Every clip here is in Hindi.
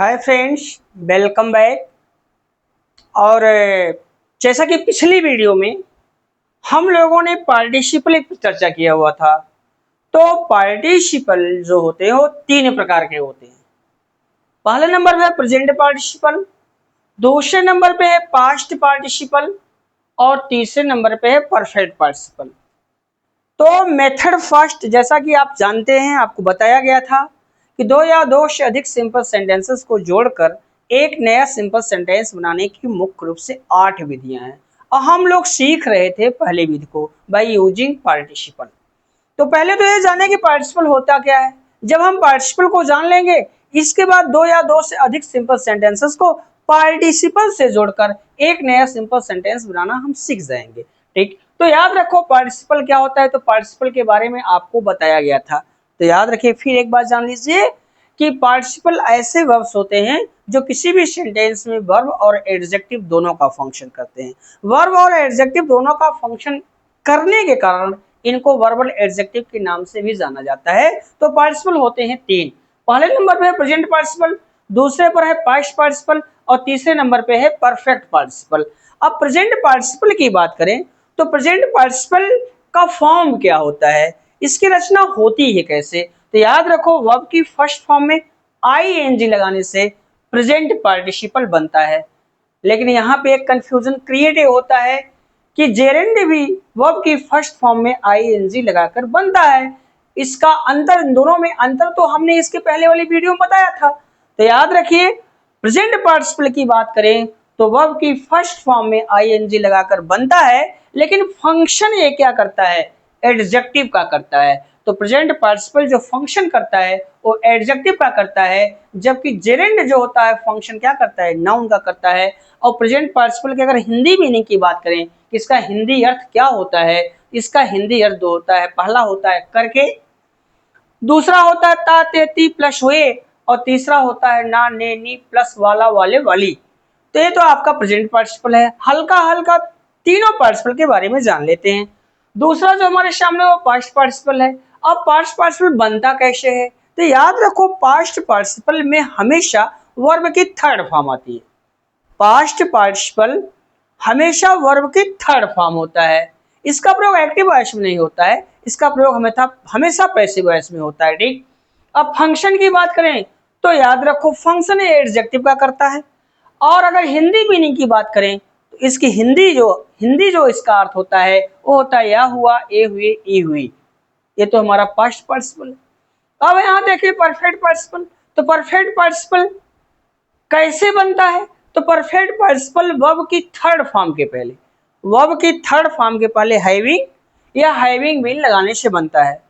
Hi friends, welcome back. और जैसा कि पिछली वीडियो में हम लोगों ने पार्टिसिपल पर चर्चा किया हुआ था। तो पार्टिसिपल जो होते हैं वो तीन प्रकार के होते हैं। पहले नंबर पे है प्रेजेंट पार्टिसिपल, दूसरे नंबर पे है पास्ट पार्टिसिपल और तीसरे नंबर पे है परफेक्ट पार्टिसिपल। तो मेथड फर्स्ट, जैसा कि आप जानते हैं, आपको बताया गया था कि दो या दो से अधिक सिंपल सेंटेंसेस को जोड़कर एक नया सिंपल सेंटेंस बनाने की मुख्य रूप से 8 विधियां हैं और हम लोग सीख रहे थे पहली विधि को बाय यूजिंग पार्टिसिपल। तो पहले तो ये जाने कि पार्टिसिपल होता क्या है। जब हम पार्टिसिपल को जान लेंगे, इसके बाद दो या दो से अधिक सिंपल सेंटेंसेस को पार्टिसिपल से जोड़कर एक नया सिंपल सेंटेंस बनाना हम सीख जाएंगे। ठीक, तो याद रखो पार्टिसिपल क्या होता है। तो पार्टिसिपल के बारे में आपको बताया गया था, तो याद रखिए। फिर एक बार जान लीजिए कि पार्टिसिपल ऐसे वर्ब्स होते हैं जो किसी भी सेंटेंस में वर्ब और एडजेक्टिव दोनों का फंक्शन करते हैं। वर्ब और एडजेक्टिव दोनों का फंक्शन करने के कारण इनको वर्बल एडजेक्टिव के नाम से भी जाना जाता है। तो पार्टिसिपल होते हैं तीन। पहले नंबर पे है प्रेजेंट पार्टिसिपल, दूसरे पर है पास्ट पार्टिसिपल और तीसरे नंबर पे है परफेक्ट पार्टिसिपल। अब प्रेजेंट पार्टिसिपल की बात करें तो प्रेजेंट पार्टिसिपल का फॉर्म क्या होता है, इसकी रचना होती है कैसे। तो याद रखो, वर्ब की फर्स्ट फॉर्म में आईएनजी लगाने से प्रेजेंट पार्टिसिपल बनता है। लेकिन यहाँ पे एक कंफ्यूजन क्रिएट होता है कि जेरेंड भी वर्ब की फर्स्ट फॉर्म में आईएनजी लगाकर बनता है। इसका अंतर, इन दोनों में अंतर तो हमने इसके पहले वाली वीडियो में बताया था। तो याद रखिए, प्रेजेंट पार्टिसिपल की बात करें तो वर्ब की फर्स्ट फॉर्म में आईएनजी लगाकर बनता है, लेकिन फंक्शन ये क्या करता है, एडजेक्टिव का करता है। तो प्रेजेंट पार्टिसिपल जो फंक्शन करता है वो एडजेक्टिव का करता है, जबकि जेरेंड जो होता है फंक्शन क्या करता है, नाउन का करता है। और प्रेजेंट पार्टिसिपल की अगर हिंदी मीनिंग की बात करें, इसका हिंदी अर्थ क्या होता है, इसका हिंदी अर्थ दो होता है। पहला होता है करके, दूसरा होता है ता ते ती प्लस हुए और तीसरा होता है ना ने नी प्लस वाला वाले वाली। तो ये तो आपका प्रेजेंट पार्टिसिपल है। हल्का हल्का तीनों पार्टिसिपल के बारे में जान लेते हैं। दूसरा जो हमारे सामने वो पास्ट पार्टिसिपल है। अब पास्ट पार्टिसिपल बनता कैसे है, तो याद रखो पास्ट पार्टिसिपल में हमेशा वर्ब की थर्ड फॉर्म आती है। पास्ट पार्टिसिपल हमेशा वर्ब की थर्ड फॉर्म होता है। इसका प्रयोग एक्टिव वॉइस में नहीं होता है, इसका प्रयोग हमेशा पैसिव वॉइस में होता है। ठीक, अब फंक्शन की बात करें तो याद रखो फंक्शन एडजेक्टिव का करता है। और अगर हिंदी मीनिंग की बात करें तो इसकी हिंदी जो इसका अर्थ होता है वो होता है या हुआ, ए हुए, ई हुई। ये तो हमारा पास्ट पार्टिसिपल है। अब यहाँ देखिए परफेक्ट पार्टिसिपल। तो परफेक्ट पार्टिसिपल कैसे बनता है, तो परफेक्ट पार्टिसिपल वर्ब की थर्ड फॉर्म के पहले हैविंग या हैविंग बीन लगाने से बनता है।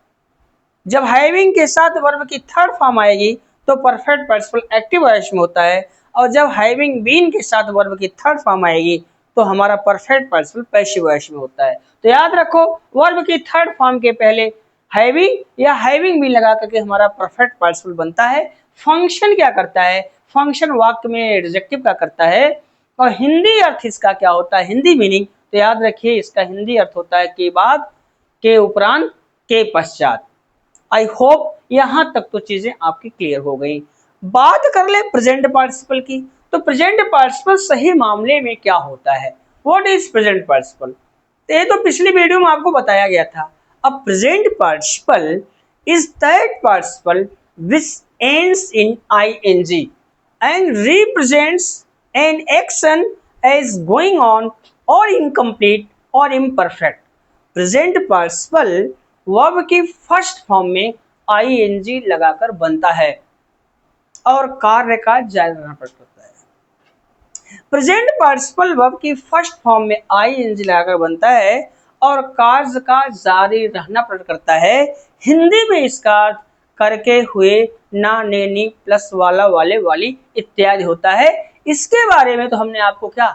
जब हैविंग के साथ वर्ब की थर्ड फॉर्म आएगी तो परफेक्ट पार्टिसिपल एक्टिव वॉइस में होता है, और जब हैविंग बीन के साथ वर्ब की थर्ड फॉर्म आएगी तो हमारा परफेक्ट पार्टिसिपल पैसिव वॉइस में होता है। तो याद रखो, वर्ब की थर्ड फॉर्म के पहले हैविंग या हैविंग बीन लगा करके हमारा परफेक्ट पार्टिसिपल बनता है। फंक्शन क्या करता है, फंक्शन वाक्य में एडजेक्टिव का करता है। और हिंदी अर्थ इसका क्या होता है, हिंदी मीनिंग, तो याद रखिए इसका हिंदी अर्थ होता है के बाद, के उपरांत, के पश्चात। आई होप यहां तक तो चीजें आपकी क्लियर हो गई। बात कर ले प्रेजेंट पार्टिसिपल की। तो प्रेजेंट पार्टिसिपल सही मामले में क्या होता है, व्हाट इज प्रेजेंट पार्टिसिपल, तो ये तो पिछली वीडियो में आपको बताया गया था। अब present participle is that participle which ends in ing and represents an action as going on or incomplete or imperfect। Present participle verb की फर्स्ट फॉर्म में ing लगाकर बनता है और कार्य का जारी रहना पड़ता है। प्रेजेंट पार्टिसिपल वर्ब की फर्स्ट फॉर्म में ing लगाकर बनता है और कार्य का जारी रहना करता है। हिंदी में इसका अर्थ करके, हुए, ना, ने, नी प्लस वाला, वाले, वाली इत्यादि होता है। इसके बारे में तो हमने आपको क्या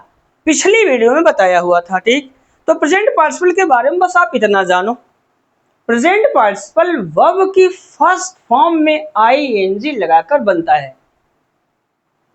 पिछली वीडियो में बताया हुआ था। ठीक, तो प्रेजेंट पार्टिसिपल के बारे में बस आप इतना जानो, प्रेजेंट पार्टिसिपल वर्ब की फर्स्ट फॉर्म में ing लगाकर बनता है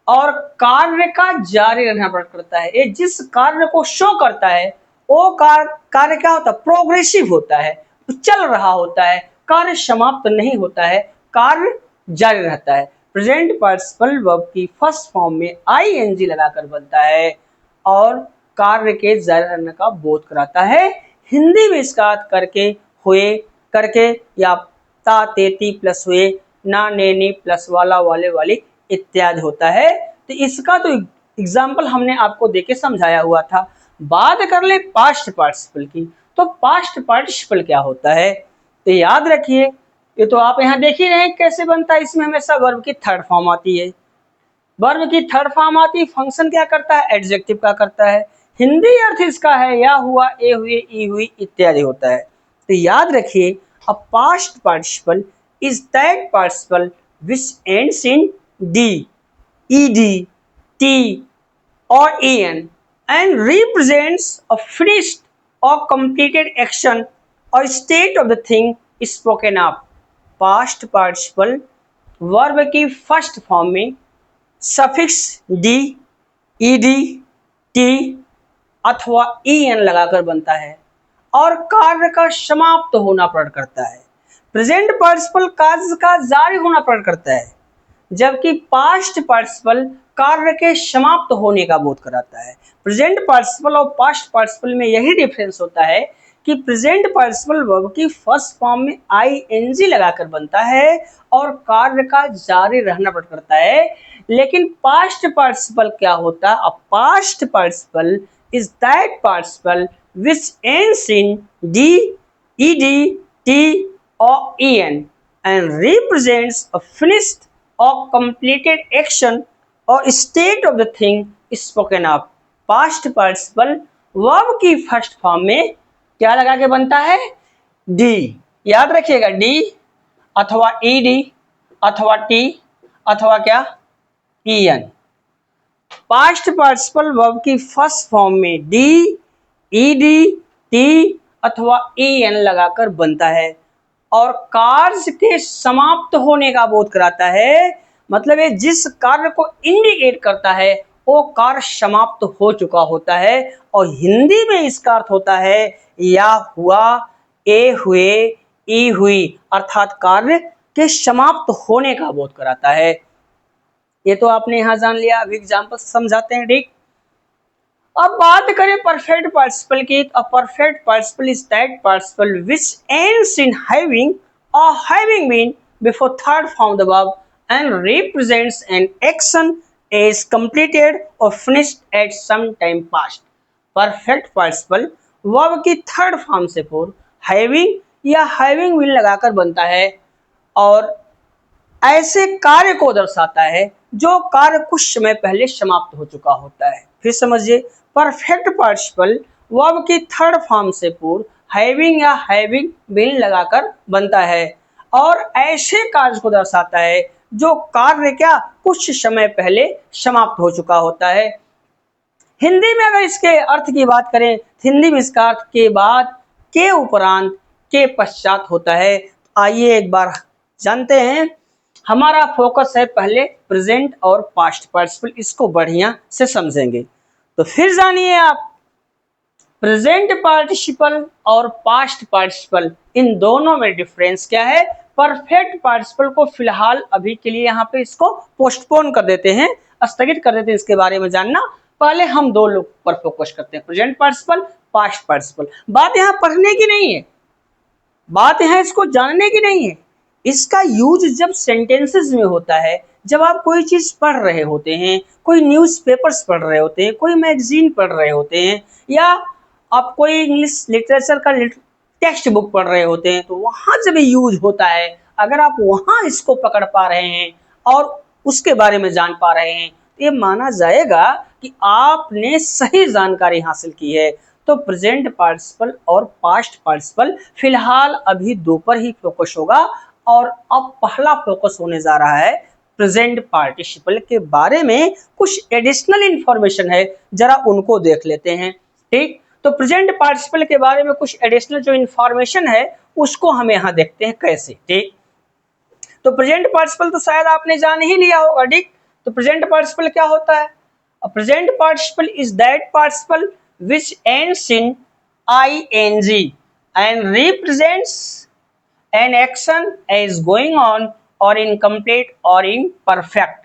और कार्य का जारी रहना करता है। ये जिस कार्य को शो करता है वो कार्य क्या होता है, प्रोग्रेसिव होता है, चल रहा होता है, कार्य समाप्त नहीं होता है, कार्य जारी रहता है। प्रेजेंट पार्टिसिपल वर्ब की फर्स्ट फॉर्म में आईएनजी लगाकर बनता है और कार्य के जारी रहने का बोध कराता है। हिंदी में इसका अर्थ करके, हुए, करके या ता तेती प्लस हुए, ना ने नी प्लस वाला वाले वाली इत्यादि होता है। तो इसका तो एग्जाम्पल हमने आपको देके समझाया हुआ था। बात कर ले पास्ट पार्टिसिपल की, तो पास्ट पार्टिसिपल क्या होता है, तो याद रखिए, ये तो आप यहाँ देख ही रहे हैं कैसे बनता है। इसमें हमेशा वर्ब की थर्ड फॉर्म आती है, वर्ब की थर्ड फॉर्म आती है। फंक्शन क्या करता है, एडजेक्टिव का करता है। हिंदी अर्थ इसका है या हुआ, ए हुए, ई हुई इत्यादि होता है। तो याद रखिए, a past participle is that participle which ends in D, ed, t or en and represents a finished or completed action or state of the thing spoken of। past participle verb की फर्स्ट फॉर्म में सफिक्स डी, ed, t अथवा en लगाकर बनता है और कार्य का समाप्त होना प्रण करता है। प्रेजेंट पार्टिसिपल कार्य का जारी होना प्रण करता है, जबकि पास्ट पार्टिसिपल कार्य के समाप्त होने का बोध कराता है। प्रेजेंट पार्टिसिपल और पास्ट पार्टिसिपल में यही डिफरेंस होता है कि प्रेजेंट पार्टिसिपल वर्ब की फर्स्ट फॉर्म में आईएनजी लगाकर बनता है और कार्य का जारी रहना प्रण करता है। लेकिन पास्ट पार्टिसिपल क्या होता है, a past participle is that participle which ends in D, ed, t or en and represents a finished or completed action or state of the thing spoken of। past participle verb की फर्स्ट फॉर्म में क्या लगा के बनता है, डी, याद रखिएगा, डी अथवा ed अथवा t अथवा क्या, en। पास्ट पार्टिसिपल वर्ब की फर्स्ट फॉर्म में डी, ed, t अथवा en लगाकर बनता है और कार्य के समाप्त होने का बोध कराता है। मतलब ये जिस कार्य को इंडिकेट करता है वो कार्य समाप्त हो चुका होता है। और हिंदी में इसका अर्थ होता है या हुआ, ए हुए, ई हुई, अर्थात कार्य के समाप्त होने का बोध कराता है। ये तो आपने यहां जान लिया। अभी एग्जाम्पल समझाते हैं, ठीक। अब बात करें परफेक्ट पार्टिसिपल की। A perfect participle is that participle which ends in having और having been before third form the verb and represents an action as completed or finished at some time past। perfect participle verb की थर्ड फॉर्म से पूर्व having या having been लगाकर बनता है और ऐसे कार्य को दर्शाता है जो कार्य कुछ समय पहले समाप्त हो चुका होता है। फिर समझिए, परफेक्ट पार्टिसिपल वर्ब की थर्ड फॉर्म से पूर्व हैविंग या हैविंग बीन लगाकर बनता है और ऐसे कार्य को दर्शाता है जो कार्य क्या कुछ समय पहले समाप्त हो चुका होता है। हिंदी में अगर इसके अर्थ की बात करें, हिंदी में इसका अर्थ के बाद, के उपरांत, के पश्चात होता है। आइए एक बार जानते हैं। हमारा फोकस है पहले प्रेजेंट और पास्ट पार्टिसिपल, इसको बढ़िया से समझेंगे। तो फिर जानिए आप, प्रेजेंट पार्टिसिपल और पास्ट पार्टिसिपल इन दोनों में डिफरेंस क्या है। परफेक्ट पार्टिसिपल को फिलहाल अभी के लिए यहाँ पे इसको पोस्टपोन कर देते हैं, स्थगित कर देते हैं इसके बारे में जानना। पहले हम दो लोग पर फोकस करते हैं, प्रेजेंट पार्टिसिपल, पास्ट पार्टिसिपल। बात यहाँ पढ़ने की नहीं है, बात यहाँ इसको जानने की नहीं है। इसका यूज जब सेंटेंसेस में होता है, जब आप कोई चीज पढ़ रहे होते हैं, कोई न्यूज़पेपर्स पढ़ रहे होते हैं, कोई मैगजीन पढ़ रहे होते हैं, या आप कोई इंग्लिश लिटरेचर का टेक्स्ट बुक पढ़ रहे होते हैं, तो वहां जब यूज होता है, अगर आप वहां इसको पकड़ पा रहे हैं और उसके बारे में जान पा रहे हैं, तो ये माना जाएगा कि आपने सही जानकारी हासिल की है। तो प्रेजेंट पार्टिसिपल और पास्ट पार्टिसिपल फिलहाल अभी दो पर ही फोकस होगा और अब पहला फोकस होने जा रहा है प्रेजेंट पार्टिसिपल के बारे में। कुछ एडिशनल इंफॉर्मेशन है, जरा उनको देख लेते हैं, ठीक। तो प्रेजेंट पार्टिसिपल के बारे में कुछ एडिशनल जो इंफॉर्मेशन है उसको हम यहाँ देखते हैं कैसे, ठीक। तो प्रेजेंट पार्टिसिपल तो शायद आपने जान ही लिया होगा, ठीक। तो प्रेजेंट पार्टिसिपल क्या होता है। Present participle is that participle which ends in ing and represents an action as going on और इनकम्प्लीट और इम्परफेक्ट।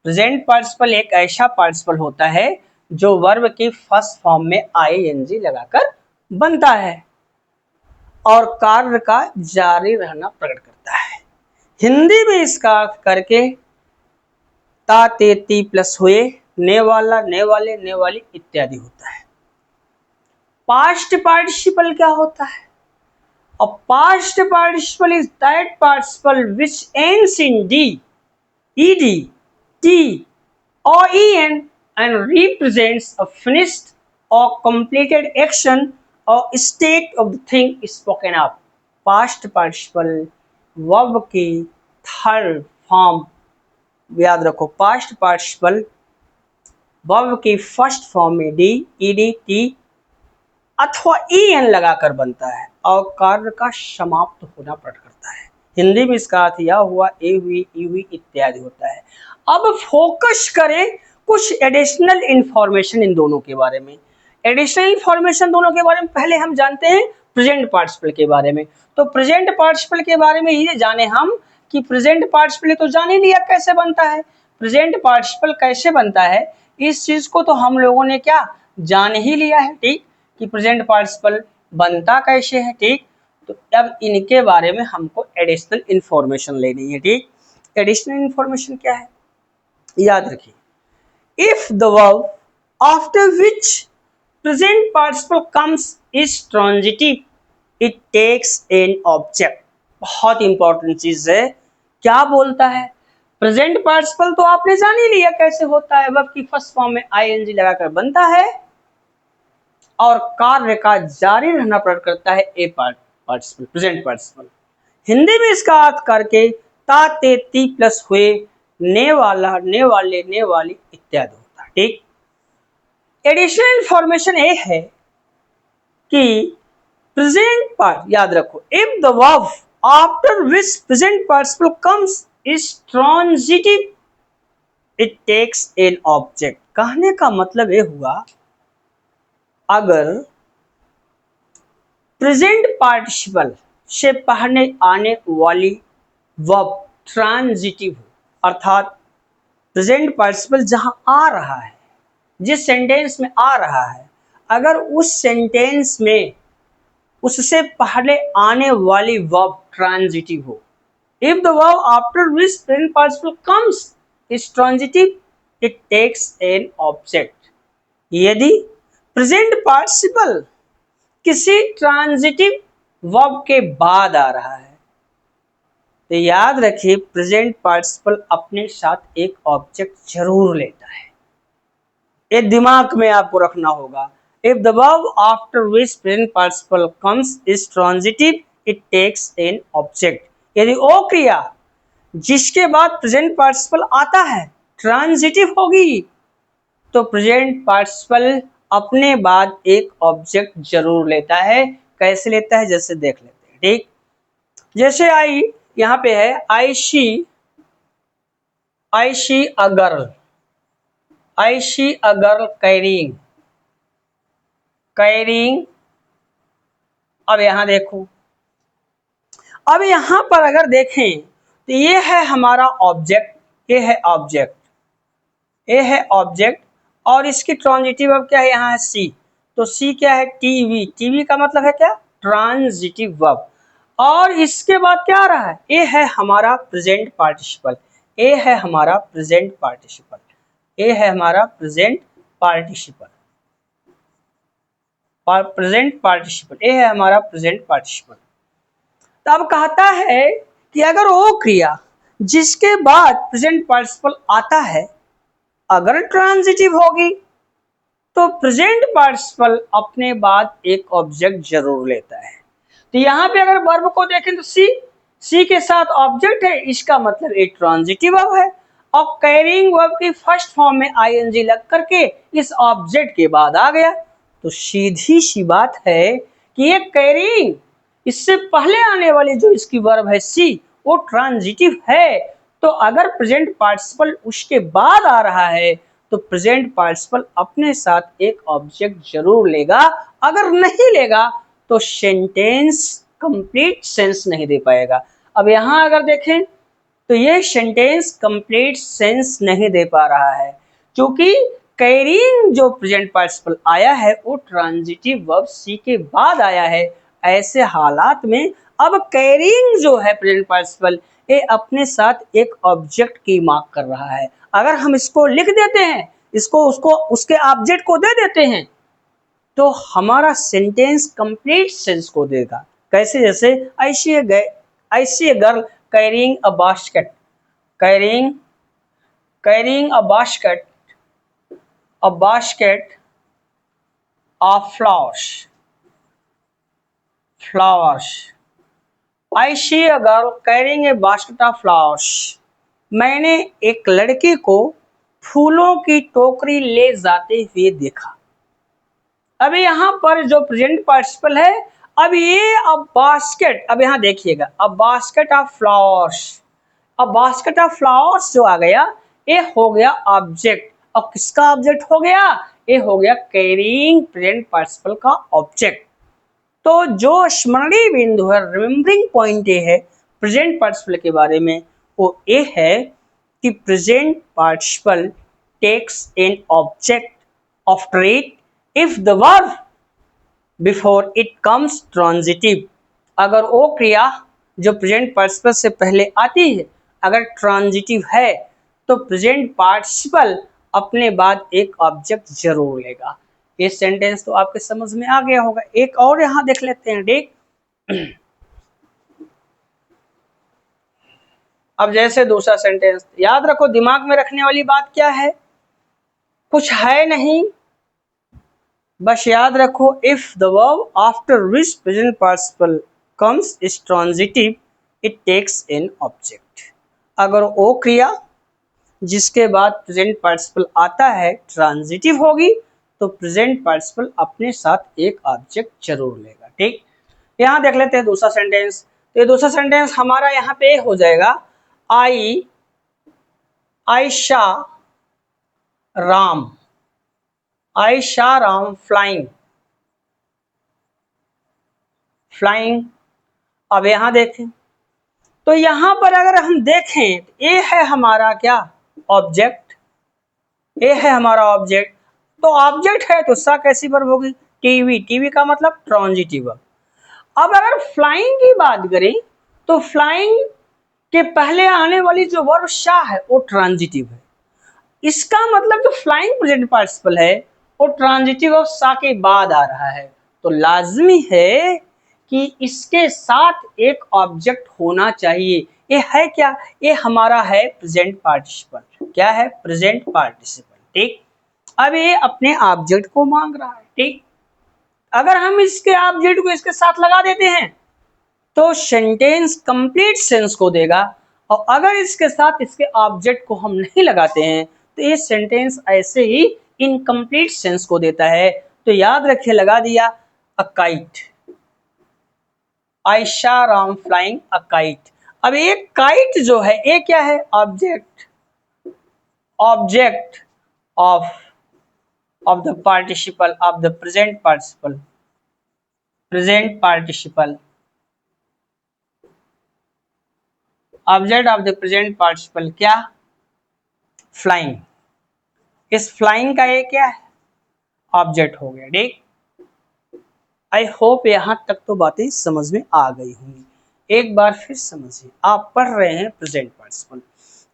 प्रेजेंट पार्टिसिपल एक ऐसा पार्टिसिपल होता है जो वर्ब की फर्स्ट फॉर्म में आईएनजी लगाकर बनता है और कार्य का जारी रहना प्रकट करता है। हिंदी में इसका अर्थ करके ता ते ती प्लस हुए, ने वाला, ने वाले, ने वाली इत्यादि होता है। पास्ट पार्टिसिपल क्या होता है? A past participle is that participle which ends in d, ed, t, or en and represents a finished or completed action or state of the thing spoken of. Past participle verb की थर्ड फॉर्म याद रखो। past participle verb की फर्स्ट फॉर्म में डी, ईडी, टी अथवा en लगाकर बनता है और कार्य का समाप्त होना प्रकट करता है। हिंदी में इसका अर्थ या हुआ, ए हुई, ई हुई इत्यादि होता है। अब फोकस करें कुछ एडिशनल इंफॉर्मेशन इन दोनों के बारे में। एडिशनल इंफॉर्मेशन दोनों के बारे में पहले हम जानते हैं प्रेजेंट पार्टिसिपल के बारे में। तो प्रेजेंट पार्टिसिपल के बारे में ये जाने हम कि प्रेजेंट पार्टिसिपल तो जान ही लिया कैसे बनता है। प्रेजेंट पार्टिसिपल कैसे बनता है इस चीज को तो हम लोगों ने क्या जान ही लिया है, ठीक, कि प्रेजेंट पार्टिसिपल बनता कैसे है, ठीक। तो अब इनके बारे में हमको एडिशनल इंफॉर्मेशन लेनी है, ठीक। एडिशनल इंफॉर्मेशन क्या है याद रखिए। If the verb after which present participle comes is transitive it takes an object. बहुत इंपॉर्टेंट चीज है। क्या बोलता है? प्रेजेंट पार्टिसिपल तो आपने जान ही लिया कैसे होता है, वर्ब की फर्स्ट फॉर्म में आईएनजी लगाकर बनता है और कार्य का जारी रहना प्रकट करता है ए पार्टिसिपल, प्रेजेंट पार्टिसिपल। हिंदी में इसका अर्थ करके ता ते ती प्लस हुए, ने वाला, ने वाले, ने वाली इत्यादि होता है, ठीक। एडिशनल इंफॉर्मेशन ये है कि प्रेजेंट पार्ट याद रखो, if the verb after which present participle comes is transitive it takes an object. कहने का मतलब ये हुआ अगर प्रेजेंट पार्टिसिपल से पहले आने वाली वर्ब ट्रांजिटिव हो, अर्थात प्रेजेंट पार्टिसिपल जहां आ रहा है, जिस सेंटेंस में आ रहा है, अगर उस सेंटेंस में उससे पहले आने वाली वर्ब ट्रांजिटिव हो, if the verb after which present participle comes is transitive it takes an object. यदि प्रेजेंट पार्टिसिपल किसी ट्रांजिटिव वर्ब के बाद आ रहा है तो याद रखिए प्रेजेंट पार्टिसिपल अपने साथ एक ऑब्जेक्ट जरूर लेता है। ये दिमाग में आपको रखना होगा। If the verb after which present participle comes is transitive it takes an object. यदि वो क्रिया जिसके बाद प्रेजेंट पार्टिसिपल आता है ट्रांजिटिव होगी तो प्रेजेंट पार्टिसिपल अपने बाद एक ऑब्जेक्ट जरूर लेता है। कैसे लेता है जैसे देख लेते हैं, ठीक। जैसे आई यहां पे है I see a girl, I see a girl carrying, carrying. अब यहां देखो, अब यहां पर अगर देखें तो ये है हमारा ऑब्जेक्ट, ये है ऑब्जेक्ट, ये है ऑब्जेक्ट और इसकी ट्रांजिटिव वर्ब क्या है यहाँ है सी। तो सी क्या है? टीवी। टीवी का मतलब है क्या? Transitive verb. और इसके बाद क्या आ रहा है? ये है हमारा प्रेजेंट पार्टिसिपल, ये है हमारा प्रेजेंट पार्टिसिपल, ये है हमारा प्रेजेंट पार्टिसिपल, प्रेजेंट पार्टिसिपल, ये है हमारा प्रेजेंट पार्टिसिपल। तो अब कहता है कि अगर वो क्रिया जिसके बाद प्रेजेंट पार्टिसिपल आता है अगर ट्रांजिटिव होगी तो प्रेजेंट पार्टिसिपल अपने बाद एक ऑब्जेक्ट जरूर लेता है। तो यहाँ पे अगर वर्ब को देखें तो सी के साथ ऑब्जेक्ट है, इसका मतलब एक ट्रांजिटिव वर्ब है और कैरिंग वर्ब की फर्स्ट फॉर्म में आईएनजी लग करके इस ऑब्जेक्ट के बाद आ गया। तो सीधी सी बात है कि ये कैरिंग इससे पहले आने वाली जो इसकी वर्ब है सी वो ट्रांजिटिव है। तो अगर प्रेजेंट पार्टिसिपल उसके बाद आ रहा है तो प्रेजेंट पार्टिसिपल अपने साथ एक ऑब्जेक्ट जरूर लेगा। अगर नहीं लेगा तो सेंटेंस कंप्लीट सेंस नहीं दे पाएगा। अब यहां अगर देखें तो ये सेंटेंस कंप्लीट सेंस नहीं दे पा रहा है, क्योंकि कैरिंग जो प्रेजेंट पार्टिसिपल आया है वो ट्रांजिटिव वर्ब सी के बाद आया है। ऐसे हालात में अब कैरिंग जो है प्रेजेंट पार्टिसिपल ये अपने साथ एक ऑब्जेक्ट की मार्क कर रहा है। अगर हम इसको लिख देते हैं, इसको उसको उसके ऑब्जेक्ट को दे देते हैं, तो हमारा सेंटेंस कंप्लीट सेंस को देगा। कैसे? जैसे I see a girl carrying a basket, carrying carrying a basket of flowers. I see a girl carrying a basket of flowers. मैंने एक लड़के को फूलों की टोकरी ले जाते हुए देखा। अभी यहाँ पर जो प्रेजेंट पार्टिसिपल है, अब ये अब बास्केट, अब यहाँ देखिएगा, अब बास्केट ऑफ फ्लावर्स, अब बास्केट ऑफ फ्लावर्स जो आ गया ये हो गया ऑब्जेक्ट। अब किसका ऑब्जेक्ट हो गया? ये हो गया कैरिंग प्रेजेंट पार्टिसिपल का ऑब्जेक्ट। तो जो स्मरणीय बिंदु है, रिमेम्बरिंग पॉइंट ये है प्रेजेंट पार्टिसिपल के बारे में, वो ये है कि present participle takes an object after it if the verb before it comes transitive। अगर वो क्रिया जो प्रेजेंट पार्टिसिपल से पहले आती है अगर ट्रांजिटिव है तो प्रेजेंट पार्टिसिपल अपने बाद एक ऑब्जेक्ट जरूर लेगा। ये सेंटेंस तो आपके समझ में आ गया होगा। एक और यहां देख लेते हैं, देख। अब जैसे दूसरा सेंटेंस, याद रखो दिमाग में रखने वाली बात क्या है, कुछ है नहीं, बस याद रखो if the verb after which present participle comes is transitive it takes an object. अगर वो क्रिया जिसके बाद प्रेजेंट पार्टिसिपल आता है ट्रांजिटिव होगी तो प्रेजेंट पार्टिसिपल अपने साथ एक ऑब्जेक्ट जरूर लेगा। ठीक, यहां देख लेते हैं दूसरा सेंटेंस। तो ये दूसरा सेंटेंस हमारा यहाँ पे हो जाएगा आयशा राम, आयशा राम फ्लाइंग। अब यहां देखें तो यहां पर अगर हम देखें ये है हमारा क्या ऑब्जेक्ट, ये है हमारा ऑब्जेक्ट। तो ऑब्जेक्ट है तो सा कैसी वर्ब होगी? टीवी, टीवी का मतलब ट्रांजिटिव। अब अगर फ्लाइंग की बात करें तो फ्लाइंग के पहले आने वाली जो वर्ब शा है वो ट्रांजिटिव है। इसका मतलब जो फ्लाइंग प्रेजेंट पार्टिसिपल है वो ट्रांजिटिव और सा के बाद आ रहा है, तो लाजमी है कि इसके साथ एक ऑब्जेक्ट होना चाहिए। ये है क्या? ये हमारा है प्रेजेंट पार्टिसिपल। क्या है? Present participle. ठीक, अब ये अपने ऑब्जेक्ट को मांग रहा है। ठीक, अगर हम इसके ऑब्जेक्ट को इसके साथ लगा देते हैं तो सेंटेंस कंप्लीट सेंस को देगा, और अगर इसके साथ इसके ऑब्जेक्ट को हम नहीं लगाते हैं तो ये सेंटेंस ऐसे ही इनकम्प्लीट सेंस को देता है। तो याद रखिए, लगा दिया a kite, Ayesha Ram flying a kite. अब ये काइट जो है ये क्या है? Object, object of the participle of the present participle, present participle, object of the present participle क्या? फ्लाइंग। इस फ्लाइंग का ये क्या है? ऑब्जेक्ट हो गया। ठीक, आई होप यहां तक तो बातें समझ में आ गई होंगी। एक बार फिर समझिए, आप पढ़ रहे हैं प्रेजेंट पार्टिसिपल।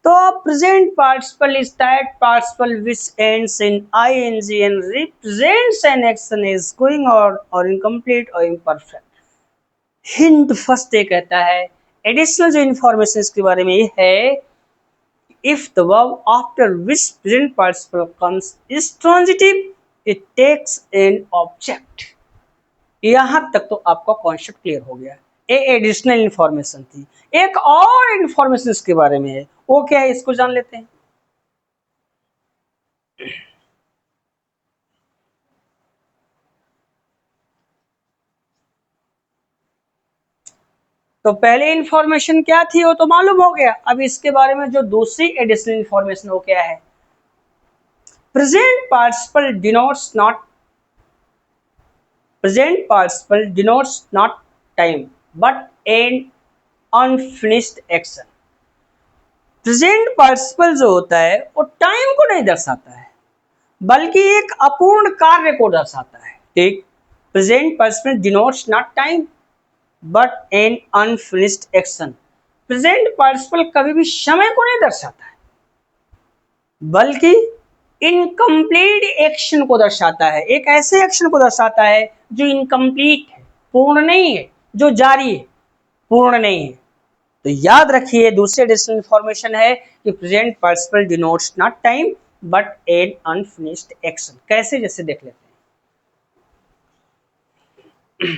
तो present participle is that participle which ends in I N G and represents an action is going on और इनकम्प्लीट और इम्परफेक्ट। हिंट फर्स्ट ये कहता है, एडिशनल जो इंफॉर्मेशन इसके बारे में ये है, if the verb after which present participle comes is transitive it takes an object। यहां तक तो आपका कॉन्सेप्ट क्लियर हो गया। ये एडिशनल इंफॉर्मेशन थी। एक और इंफॉर्मेशन इसके बारे में है, वो क्या है इसको जान लेते हैं। तो पहले इंफॉर्मेशन क्या थी वो तो मालूम हो गया। अब इसके बारे में जो दूसरी एडिशनल इंफॉर्मेशन वो क्या है? Present participle denotes not, present participle denotes not time but an unfinished action। Present participle जो होता है वो टाइम को नहीं दर्शाता है बल्कि एक अपूर्ण कार्य को दर्शाता है। ठीक, present participle denotes not time but an unfinished action. Present participle कभी भी समय को नहीं दर्शाता है बल्कि इनकम्प्लीट एक्शन को दर्शाता है। एक ऐसे एक्शन को दर्शाता है जो इनकम्प्लीट है, पूर्ण नहीं है, जो जारी है, पूर्ण नहीं है। तो याद रखिए दूसरी एडिशनल इंफॉर्मेशन है कि present participle denotes not time but an unfinished action. कैसे, जैसे देख लेते हैं।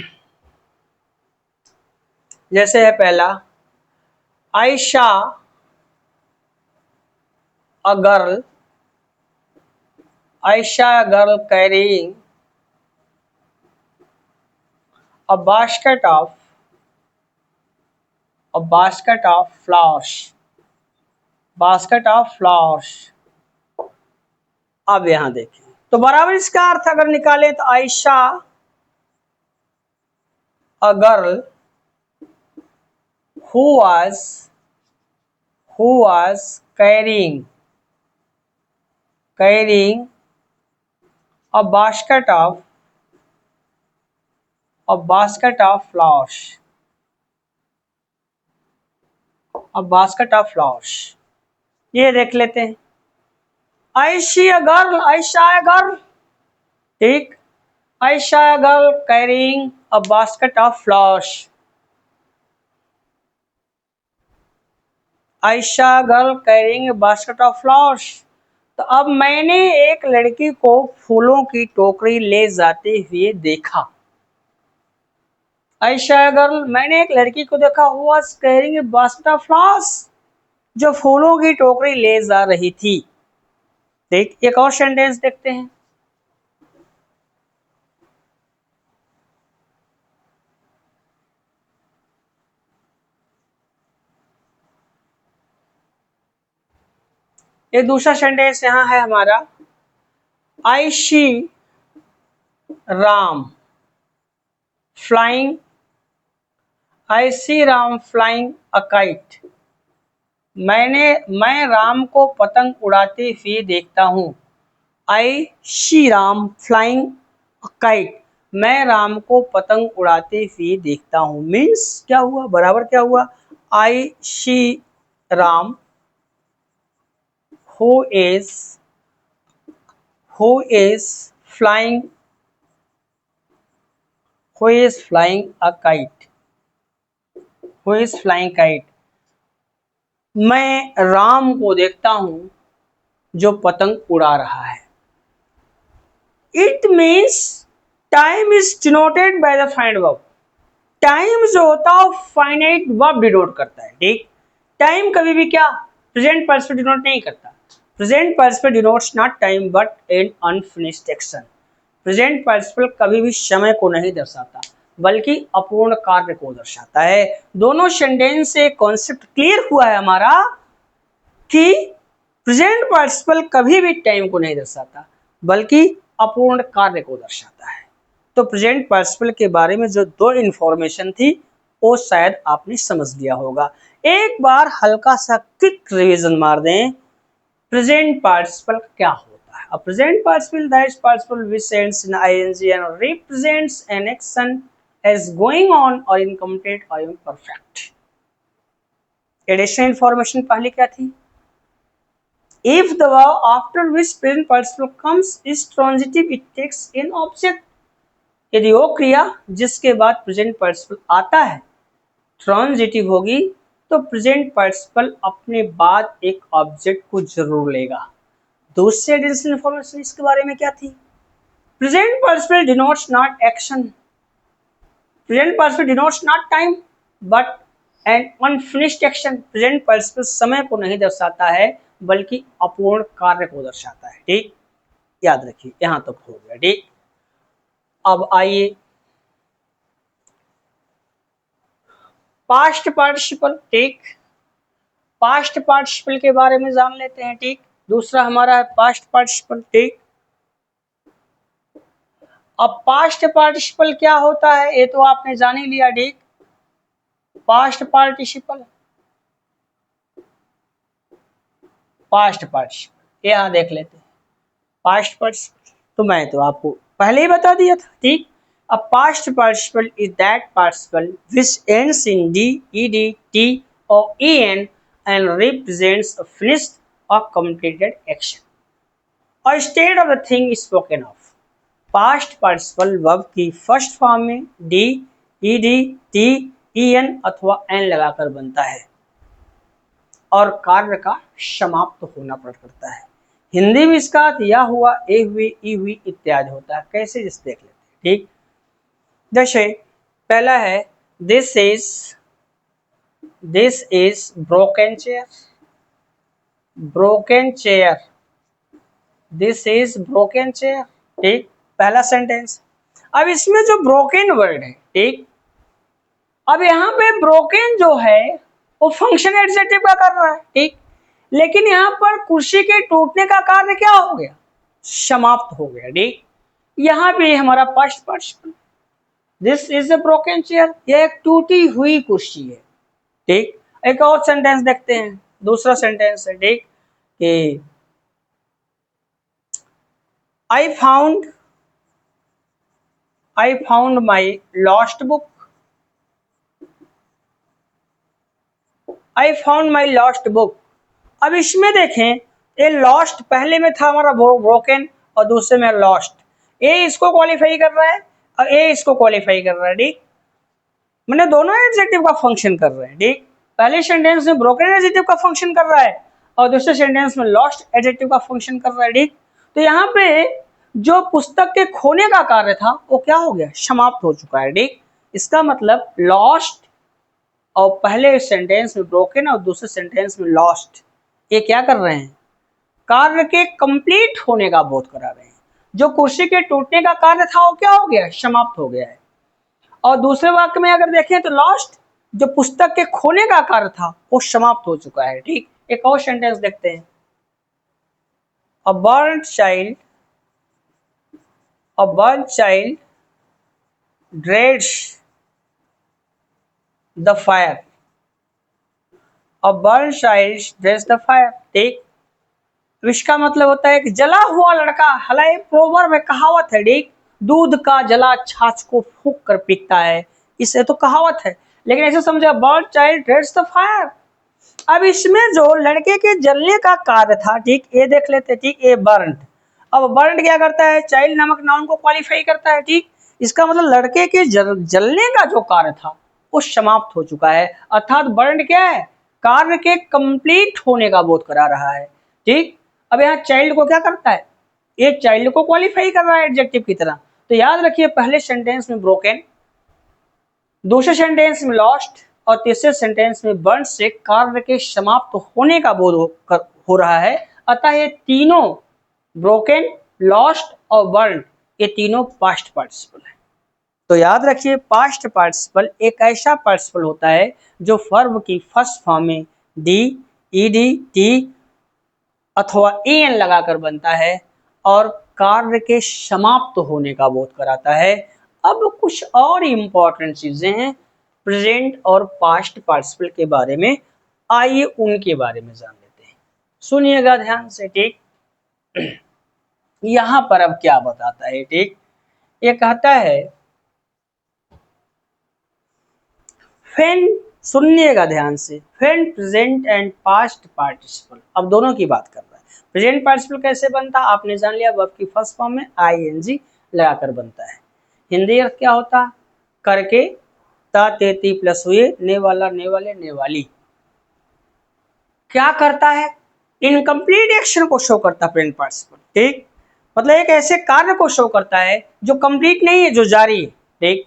जैसे है पहला, I saw a girl, I saw a girl carrying a basket of flowers. Basket of flowers. अब यहां देखें तो बराबर इसका अर्थ अगर निकालें तो I saw a girl who was carrying a basket of flowers. A basket of flowers. ये देख लेते हैं। I see a girl, I saw a girl. ठीक, I saw a girl carrying a basket of flowers. I saw a girl carrying a basket of flowers. तो अब मैंने एक लड़की को फूलों की टोकरी ले जाते हुए देखा। I saw a girl, मैंने एक लड़की को देखा who was carrying a basket of flowers, जो फूलों की टोकरी ले जा रही थी। ठीक, एक और सेंटेंस देखते हैं। एक दूसरा सेंटेंस यहां है हमारा, I see Ram flying a kite. मैं राम को पतंग उड़ाते हुए देखता हूँ। I see Ram flying a kite. मैं राम को पतंग उड़ाते हुए देखता हूँ। मीन्स क्या हुआ, बराबर क्या हुआ, I see Ram who is flying a kite. मैं राम को देखता हूं जो पतंग उड़ा रहा है। It means time is denoted by the finite verb. Time जो होता है फाइनाइट वर्ब डिनोट करता है। ठीक, टाइम कभी भी क्या प्रेजेंट पार्टिसिपल डिनोट नहीं करता। Present participle denotes not time but an unfinished action. Present participle कभी भी समय को नहीं दर्शाता बल्कि अपूर्ण कार्य को दर्शाता है। दोनों सेंटेंस से कॉन्सेप्ट क्लियर हुआ है हमारा कि प्रेजेंट पार्टिसिपल कभी भी टाइम को नहीं दर्शाता बल्कि अपूर्ण कार्य को दर्शाता है। तो प्रेजेंट पार्टिसिपल के बारे में जो दो इंफॉर्मेशन थी वो शायद आपने समझ लिया होगा। एक बार हल्का सा क्विक रिवीजन मार दें, प्रेजेंट पार्टिसिपल क्या होता है। A present participle, that is participle which ends in ing and represents an action as going on or incomplete or imperfect. Additional information पहले क्या थी, if the verb after which present participle comes is transitive it takes an object. यदि वो क्रिया जिसके बाद प्रेजेंट पार्टिसिपल आता है ट्रांजिटिव होगी तो प्रेजेंट पार्टिसिपल अपने बाद एक ऑब्जेक्ट को जरूर लेगा। दूसरी एडिशनल इंफॉर्मेशन इसके बारे में क्या थी, present participle denotes not action, present participle denotes not time but an unfinished action. Present participle समय को नहीं दर्शाता है बल्कि अपूर्ण कार्य को दर्शाता है। ठीक, याद रखिए यहां तक हो गया। ठीक, अब आइए पास्ट पार्टिसिपल। ठीक, पास्ट पार्टिसिपल के बारे में जान लेते हैं। ठीक, दूसरा हमारा है पास्ट पार्टिसिपल। ठीक, अब पास्ट पार्टिसिपल क्या होता है ये तो आपने जान ही लिया। ठीक, पास्ट पार्टिसिपल पास्ट पार्टिसिपल, यहाँ देख लेते हैं पास्ट पार्टिसिपल, तो मैं तो आपको पहले ही बता दिया था, ठीक। A past participle is that participle which ends in d, ed, t or en and represents a finished or completed action. A state of the thing is spoken of. Past participle verb की फर्स्ट फॉर्म में d, ed, t, en अथवा n लगाकर बनता है और कार्य का समाप्त होना करता है। हिंदी में इसका अर्थ या हुआ, ए हुई, ई हुई इत्यादि होता है। कैसे, जिस देख लेते हैं, ठीक। जैसे पहला है this is broken chair, broken chair, this is broken chair, ठीक, पहला सेंटेंस। अब इसमें जो ब्रोकन वर्ड है, ठीक, अब यहाँ पे ब्रोकन जो है वो फंक्शन एडजेक्टिव का कर रहा है, ठीक, लेकिन यहाँ पर कुर्सी के टूटने का कार्य क्या हो गया, समाप्त हो गया, ठीक। यहाँ पे हमारा past participle, this is a broken chair, यह एक टूटी हुई कुर्सी है, ठीक। एक और सेंटेंस देखते हैं, दूसरा सेंटेंस है, ठीक, कि I found my lost book, I found my lost book. अब इसमें देखें, ये लॉस्ट पहले में था हमारा ब्रोकन और दूसरे में लॉस्ट, ए इसको क्वालिफाई कर रहा है और ए इसको क्वालिफाई कर रहा है, ठीक, मैंने दोनों एडजेक्टिव का फंक्शन कर रहे हैं, ठीक। पहले सेंटेंस में ब्रोकन एडजेक्टिव का फंक्शन कर रहा है और दूसरे सेंटेंस में लॉस्ट एडजेक्टिव का फंक्शन कर रहा है, ठीक। तो यहाँ पे जो पुस्तक के खोने का कार्य था वो क्या हो गया, समाप्त हो चुका है, ठीक। इसका मतलब लॉस्ट और पहले सेंटेंस में ब्रोकन और दूसरे सेंटेंस में लॉस्ट, ये क्या कर रहे हैं, कार्य के कंप्लीट होने का बोध करा रहे हैं। जो कुर्सी के टूटने का कार्य था वो क्या हो गया, समाप्त हो गया है। और दूसरे वाक्य में अगर देखें तो लॉस्ट, जो पुस्तक के खोने का कार्य था वो समाप्त हो चुका है, ठीक। एक और सेंटेंस देखते हैं, a burned child dreads the fire, a burned child dreads the fire, ठीक। तो इसका मतलब होता है कि जला हुआ लड़का, हालांकि प्रोवर्ब में कहावत है, ठीक, दूध का जला छाछ को फूंक कर पीता है, इसे तो कहावत है, लेकिन ऐसे समझा burned child dreads the fire. अब इसमें जो लड़के के जलने का कार्य था, ठीक, ये देख लेते, ठीक, ये बर्न्ड। अब बर्न्ड क्या करता है, चाइल्ड नामक नाउन को क्वालिफाई करता है, ठीक। इसका मतलब लड़के के जलने का जो कार्य था वो समाप्त हो चुका है, अर्थात बर्न्ड क्या है, कार्य के कंप्लीट होने का बोध करा रहा है, ठीक। अब यहाँ चाइल्ड को क्या करता है, ये चाइल्ड को क्वालिफाई कर रहा है एडजेक्टिव की तरह। तो याद रखिए, पहले सेंटेंस में ब्रोकन, दूसरे सेंटेंस में लॉस्ट और तीसरे सेंटेंस में बर्न से कार्य के समाप्त होने का बोध हो रहा है। अतः ये तीनों ब्रोकन, लॉस्ट और बर्न, ये तीनों पास्ट पार्टिसिपल है। तो याद रखिए, पास्ट पार्टिसिपल एक ऐसा पार्टिसिपल होता है जो वर्ब की फर्स्ट फॉर्म में डी, ईडी, टी अथवा एन लगाकर बनता है और कार्य के समाप्त होने का बोध कराता है। अब कुछ और इम्पोर्टेंट चीजें हैं प्रेजेंट और पास्ट पार्टिसिपल के बारे में, आइए उनके बारे में जान लेते हैं। सुनिएगा ध्यान से, ठीक। यहां पर अब क्या बताता है, ठीक, ये कहता है व्हेन, सुनिएगा ध्यान से, when present and past participle, अब दोनों की बात कर रहा है। प्रेजेंट पार्टिसिपल कैसे बनता, आपने जान लिया, वर्ब की फर्स्ट फॉर्म में आईएनजी लगाकर बनता है। हिंदी अर्थ क्या होता, करके, ता ते ती प्लस हुए, ने वाला, ने वाले, ने वाली। क्या करता है, इनकम्प्लीट एक्शन को शो करता है प्रेजेंट पार्टिसिपल, ठीक, मतलब एक ऐसे कार्य को शो करता है जो कंप्लीट नहीं है, जो जारी है, ठीक।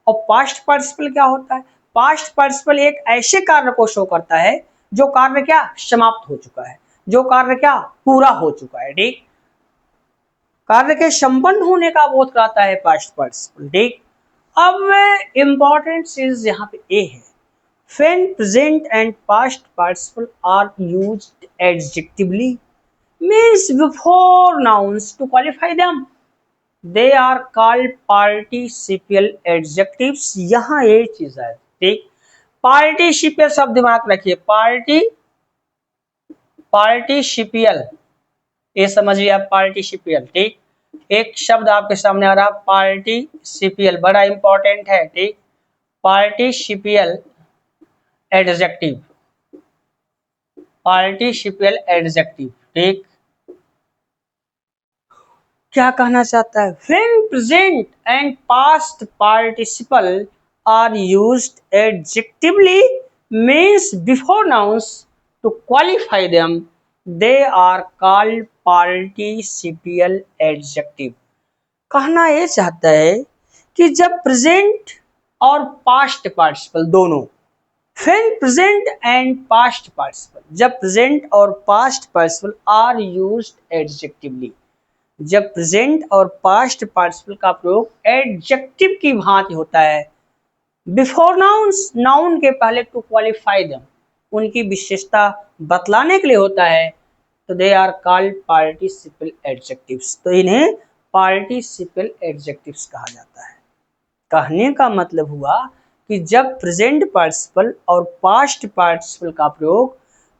और पास्ट पार्टिसिपल क्या होता है, पास्ट पार्टिसिपल एक ऐसे कार्य को शो करता है जो कार्य क्या समाप्त हो चुका है, जो कार्य क्या पूरा हो चुका है, ठीक। कार्य के संपन्न होने का बोध कराता है पास्ट पार्टिसिपल, ठीक। अब इंपॉर्टेंट चीज यहाँ पे ए है, when present and past participle are used adjectively, means before nouns to qualify them, they are called participial adjectives। यहाँ ये चीज है, ठीक। पार्टिसिपियल शब्द दिमाग रखिए, पार्टिसिपियल, ये समझिए आप पार्टिसिपियल, ठीक। एक शब्द आपके सामने आ रहा पार्टिसिपियल, बड़ा इंपॉर्टेंट है, ठीक। पार्टिसिपियल एडजेक्टिव, पार्टिसिपियल एडजेक्टिव, ठीक। क्या कहना चाहता है? When present and past participle are used adjectivally means before nouns to qualify them, they are called participial adjective. कहना ये चाहता है कि जब प्रेजेंट और पास्ट पार्टिसिपल दोनों, when present and past participle, जब प्रेजेंट और past participle are used adjectivally, जब प्रेजेंट और पास्ट पार्टिसिपल का प्रयोग एडजेक्टिव की भांति होता है बिफोर नाउन्स, नाउन के पहले, टू क्वालिफाई देम, उनकी विशेषता बतलाने के लिए होता है, तो they are called participle adjectives, तो इन्हें पार्टिसिपल एडजेक्टिव्स कहा जाता है। कहने का मतलब हुआ कि जब प्रेजेंट पार्टिसिपल और पास्ट पार्टिसिपल का प्रयोग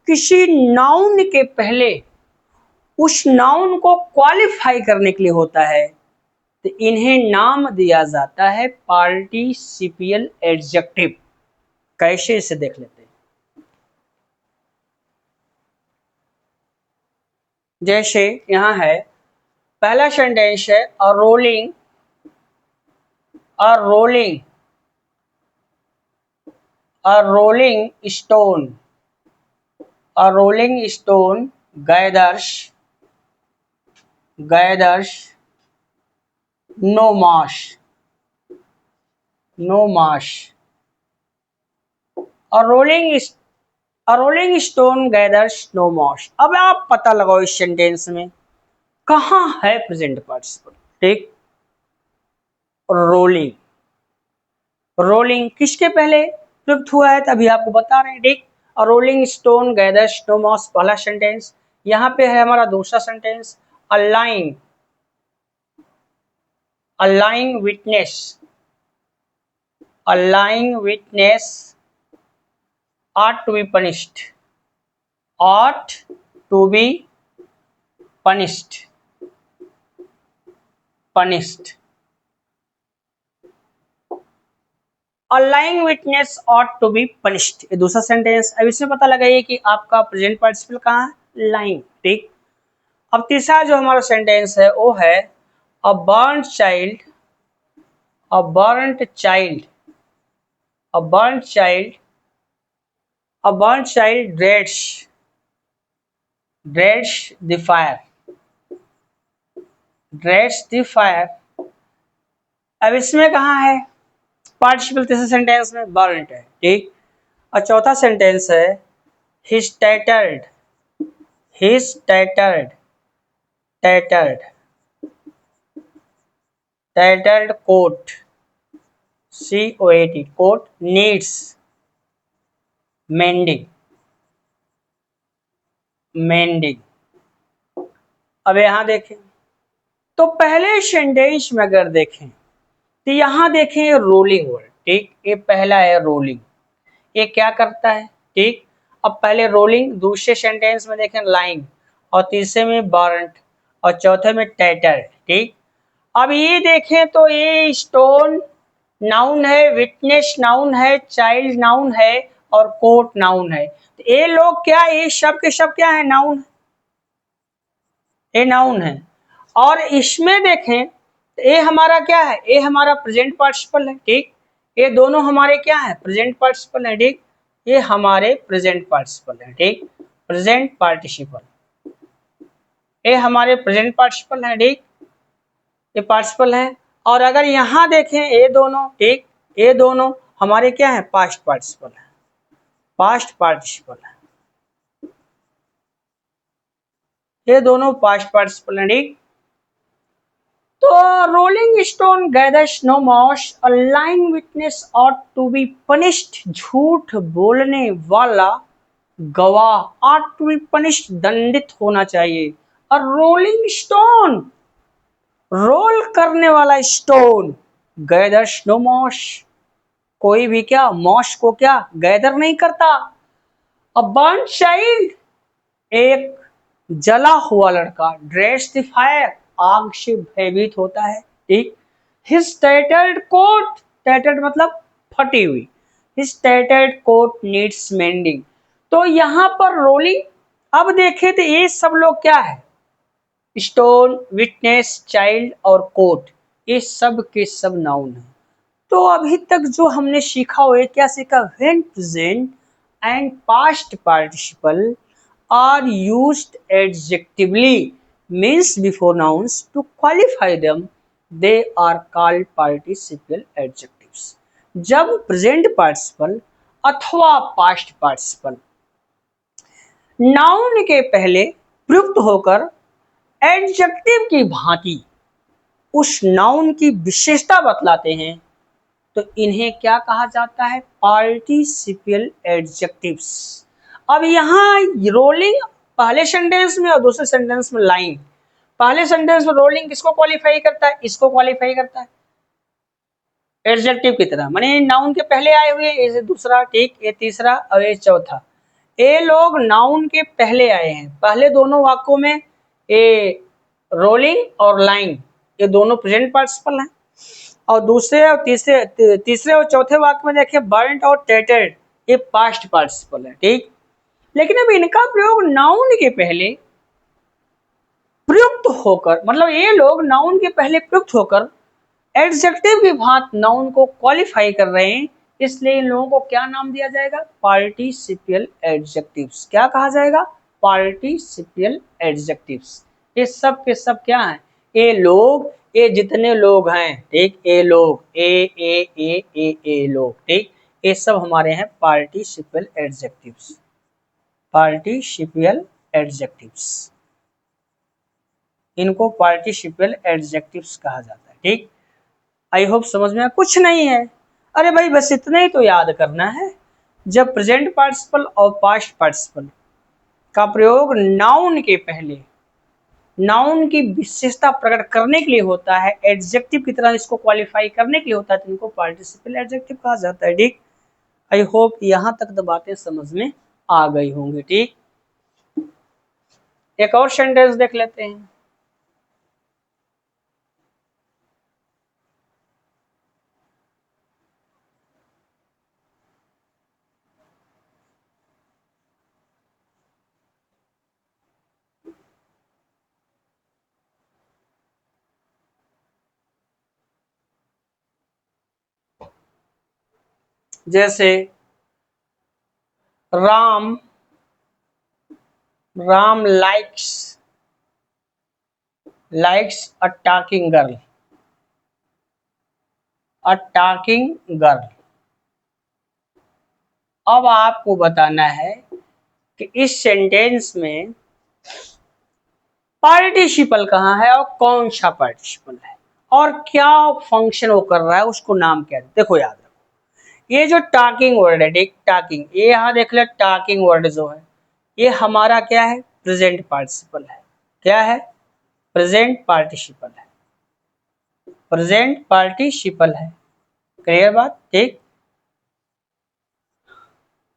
किसी नाउन के पहले उस नाउन को क्वालिफाई करने के लिए होता है, तो इन्हें नाम दिया जाता है पार्टिसिपियल एडजेक्टिव। कैसे, इसे देख लेते हैं। जैसे यहां है, पहला सेंटेंस है a rolling, a rolling, a rolling stone, a rolling stone gathers, gathers no moss, no moss, a rolling stone gathers no moss. अब आप पता लगाओ इस सेंटेंस में कहां है प्रेजेंट पार्टिसिपल, ठीक। रोलिंग, रोलिंग किसके पहले प्रयुक्त हुआ है, तभी आपको बता रहे हैं, ठीक। अ रोलिंग स्टोन गैदर्स नो मास, पहला सेंटेंस। यहां पे है हमारा दूसरा sentence, a lying, a lying witness, a lying witness ought to be punished, ought to be punished, punished, a lying witness ought to be punished, ये दूसरा सेंटेंस। अब इसमें पता लगाइए कि आपका प्रेजेंट पार्टिसिपल कहाँ है, लाइंग, ठीक। अब तीसरा जो हमारा सेंटेंस है वो है a burned child, a burned child, a burned child, a burned child dreads, dreads the fire, dreads the fire। अब इसमें कहाँ है पार्टिसिपल, तीसरे सेंटेंस में बर्न्ट है, ठीक। और चौथा सेंटेंस है his tattered, his tattered, tattered, tattered coat, COAT, coat needs mending, mending. अब यहां देखें तो पहले सेंटेंस में अगर देखें तो यहां देखें रोलिंग वर्ड, ठीक। ये पहला है रोलिंग, ये क्या करता है, ठीक। अब पहले रोलिंग, दूसरे सेंटेंस में देखें लाइंग, और तीसरे में बर्न्ट, और चौथे में टैटर, ठीक। अब ये देखें तो ये स्टोन नाउन है, विटनेस नाउन है, चाइल्ड नाउन है, और कोट नाउन है। तो ये लोग क्या, ये सब के सब क्या है, नाउन, ये नाउन है। और इसमें देखें तो ये हमारा क्या है, ये हमारा प्रेजेंट पार्टिसिपल है, ठीक। ये दोनों हमारे क्या है, प्रेजेंट पार्टिसिपल है, ठीक। ये हमारे प्रेजेंट पार्टिसिपल है, ठीक। प्रेजेंट पार्टिसिपल, ये हमारे प्रेजेंट पार्टिसिपल है, ठीक। ये पार्टिसिपल है। और अगर यहां देखें ये दोनों, ठीक, ये दोनों हमारे क्या है, पास्ट पार्टिसिपल है, पास्ट पार्टिसिपल है, ये दोनों पास्ट पार्टिसिपल है, ठीक। तो rolling stone gathers no moss, a lying witness ought to be punished, झूठ बोलने वाला गवाह ऑट टू बी पनिश्ड, दंडित होना चाहिए। अ रोलिंग स्टोन, रोल करने वाला स्टोन, गैदर्स नो मॉस, कोई भी क्या मॉस को क्या गैदर नहीं करता। अ बर्न्ड चाइल्ड, एक जला हुआ लड़का, ड्रेस द फायर, आग से भयभीत होता है, ठीक। हिज टैटर्ड कोट, टैटर्ड मतलब फटी हुई, his tattered coat needs mending. तो यहां पर रोलिंग, अब देखें तो ये सब लोग क्या है, स्टोन, विटनेस, चाइल्ड और कोट, ये सब के सब नाउन है। तो अभी तक जो हमने सीखा वो ये क्या सीखा, when present and past participle are used adjectively means before nouns to qualify them, they are called participial adjectives। जब प्रेजेंट पार्टिसिपल अथवा पास्ट पार्टिसिपल नाउन के पहले प्रयुक्त होकर एडजेक्टिव की भांति उस नाउन की विशेषता बतलाते हैं तो इन्हें क्या कहा जाता है, पार्टिसिपियल एडजेक्टिव्स। अब यहाँ रोलिंग पहले सेंटेंस में और दूसरे सेंटेंस में लाइन, पहले सेंटेंस में रोलिंग किसको क्वालिफाई करता है, इसको क्वालिफाई करता है एडजेक्टिव की तरह, माने नाउन के पहले आए हुए, ये दूसरा, ठीक, ये तीसरा और ये चौथा, ये लोग नाउन के पहले आए हैं। पहले दोनों वाक्यों में ये रोलिंग और लाइन ये दोनों प्रेजेंट पार्टिसिपल हैं, और दूसरे और तीसरे और चौथे वाक्य में देखिए बर्न्ट और टेटेड ये पास्ट पार्टिसिपल है, ठीक। लेकिन अब इनका प्रयोग नाउन के पहले प्रयुक्त होकर, मतलब ये लोग नाउन के पहले प्रयुक्त होकर एडजेक्टिव की भांति नाउन को क्वालिफाई कर रहे हैं, इसलिए इन लोगों को क्या नाम दिया जाएगा, पार्टिसिपियल एडजेक्टिव्स। क्या कहा जाएगा, पार्टिसिपियल एडजेक्टिव्स। ये सब के सब क्या हैं, ये लोग, ये जितने लोग हैं, ठीक, ये लोग, ए लोग, ठीक, ये सब हमारे हैं पार्टिसिपियल एडजेक्टिव्स, पार्टिसिपियल एडजेक्टिव्स, इनको पार्टिसिपियल एडजेक्टिव्स कहा जाता है, ठीक। आई होप समझ में कुछ नहीं है, अरे भाई बस इतना ही तो याद करना है, जब प्रेजेंट पार्टिसिपल और पास्ट पार्टिसिपल का प्रयोग नाउन के पहले नाउन की विशेषता प्रकट करने के लिए होता है, एडजेक्टिव की तरह इसको क्वालिफाई करने के लिए होता है, तो इनको पार्टिसिपल एडजेक्टिव कहा जाता है, ठीक। आई होप यहां तक तो बातें समझ में आ गई होंगी, ठीक। एक और सेंटेंस देख लेते हैं। जैसे Ram likes a talking girl, a talking girl। अब आपको बताना है कि इस सेंटेंस में पार्टिसिपल कहाँ है और कौन सा पार्टिसिपल है और क्या फंक्शन वो कर रहा है, उसको नाम क्या है। देखो याद रखो, ये जो टॉकिंग वर्ड है, ठीक, टॉकिंग, ये यहाँ देख ले, टॉकिंग वर्ड जो है ये हमारा क्या है, प्रेजेंट पार्टिसिपल है। क्या है, प्रेजेंट पार्टिसिपल है, प्रेजेंट पार्टिसिपल है। क्लियर बात, ठीक,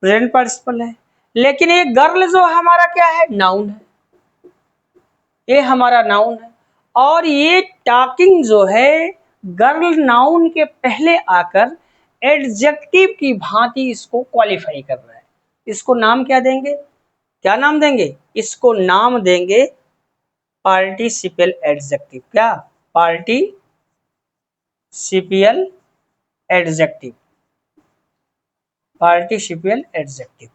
प्रेजेंट पार्टिसिपल है। लेकिन ये गर्ल जो हमारा क्या है, नाउन है, ये हमारा नाउन है। और ये टॉकिंग जो है गर्ल नाउन के पहले आकर एडजेक्टिव की भांति इसको क्वालिफाई कर रहा है। इसको नाम क्या देंगे, क्या नाम देंगे, इसको नाम देंगे पार्टिसिपल एडजेक्टिव। क्या, पार्टिसिपियल एडजेक्टिव, पार्टिसिपियल एडजेक्टिव।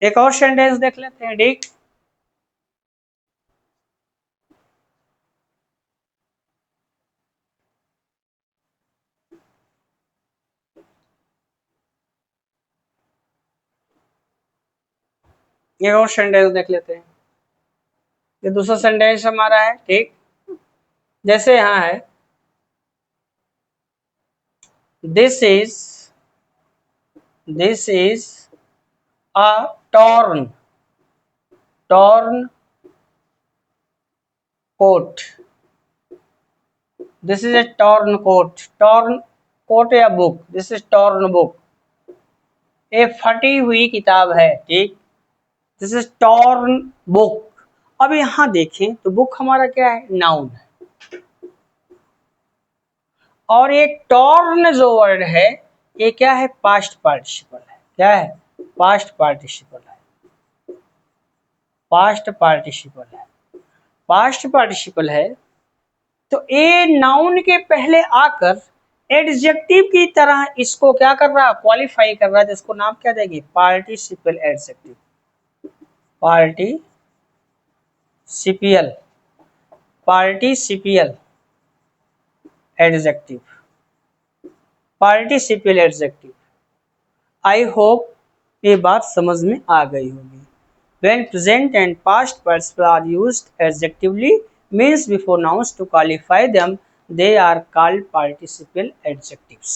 एक और सेंटेंस देख लेते हैं, ठीक। एक और सेंटेंस देख लेते हैं, ये दूसरा सेंटेंस हमारा है, ठीक। जैसे यहां है, this is a torn coat, this is a torn coat या book, this is torn book, ये फटी हुई किताब है, ठीक। This is torn book. अब यहां देखें तो बुक हमारा क्या है, नाउन है, और ये टॉर्न जो वर्ड है ये क्या है, पास्ट पार्टिसिपल है। क्या है, पास्ट पार्टिसिपल है, पास्ट पार्टिसिपल है, पास्ट पार्टिसिपल है। तो ए नाउन के पहले आकर एडजेक्टिव की तरह इसको क्या कर रहा है, क्वालिफाई कर रहा है, जिसको नाम क्या देंगे, participle adjective, participial, participial adjective, participial adjective. I hope ये बात समझ में आ गई होगी। When present and past participle are used adjectively means before nouns to qualify them, they are called participial adjectives.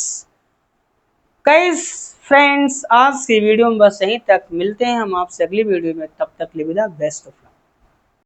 Guys, friends, आज की वीडियो में बस यहीं तक। मिलते हैं हम आपसे अगली वीडियो में, तब तक के लिए विदा, बेस्ट ऑफ लक।